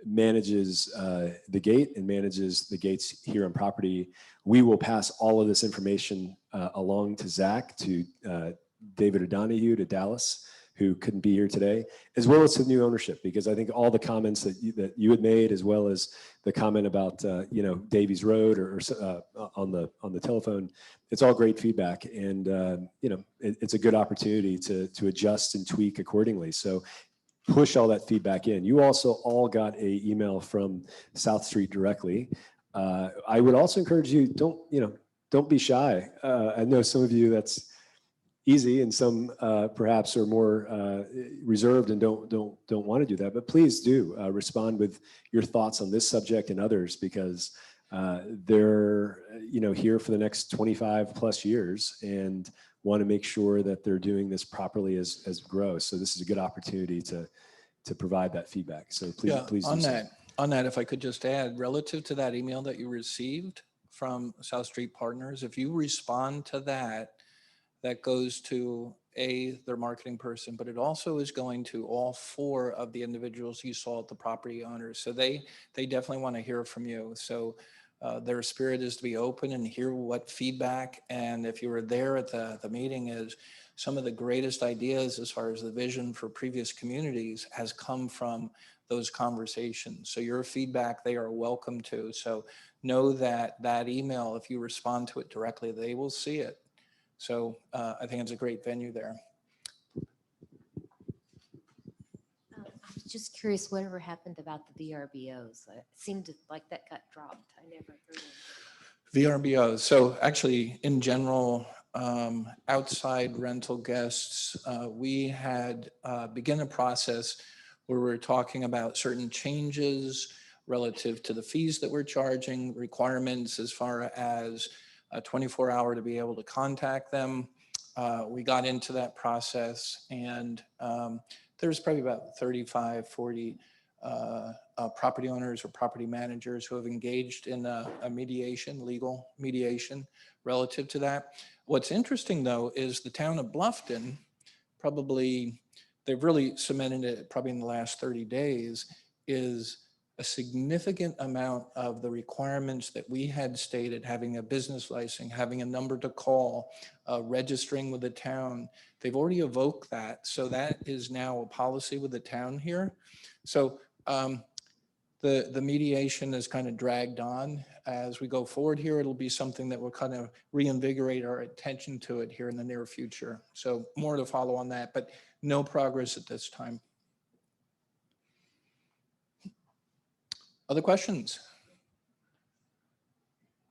S2: manages the gate and manages the gates here on property. We will pass all of this information along to Zach, to David O'Donohue, to Dallas, who couldn't be here today, as well as to new ownership, because I think all the comments that you had made, as well as the comment about Davies Road or on the telephone, it's all great feedback, and it's a good opportunity to adjust and tweak accordingly. So push all that feedback in. You also all got an email from South Street directly. I would also encourage you, don't be shy. I know some of you that's easy, and some perhaps are more reserved and don't want to do that. But please do respond with your thoughts on this subject and others, because they're here for the next 25 plus years and want to make sure that they're doing this properly as grows. So this is a good opportunity to provide that feedback. So please, please do so.
S1: On that, if I could just add, relative to that email that you received from South Street Partners, if you respond to that, that goes to their marketing person, but it also is going to all 4 of the individuals you saw at the property owners. So they definitely want to hear from you. So their spirit is to be open and hear what feedback. And if you were there at the meeting, is some of the greatest ideas as far as the vision for previous communities has come from those conversations. So your feedback, they are welcome to. So know that email, if you respond to it directly, they will see it. So I think it's a great venue there.
S13: I was just curious, whatever happened about the VRBOs? It seemed like that got dropped. I never heard of it.
S1: VRBOs. So actually, in general, outside rental guests, we had begun a process where we're talking about certain changes relative to the fees that we're charging, requirements as far as a 24-hour to be able to contact them. We got into that process, and there's probably about 35, 40 property owners or property managers who have engaged in a legal mediation relative to that. What's interesting, though, is the town of Bluffton, probably they've really cemented it probably in the last 30 days, is a significant amount of the requirements that we had stated, having a business license, having a number to call, registering with the town, they've already evoked that. So that is now a policy with the town here. So the mediation is kind of dragged on. As we go forward here, it'll be something that will kind of reinvigorate our attention to it here in the near future. So more to follow on that, but no progress at this time. Other questions?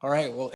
S1: All right, well,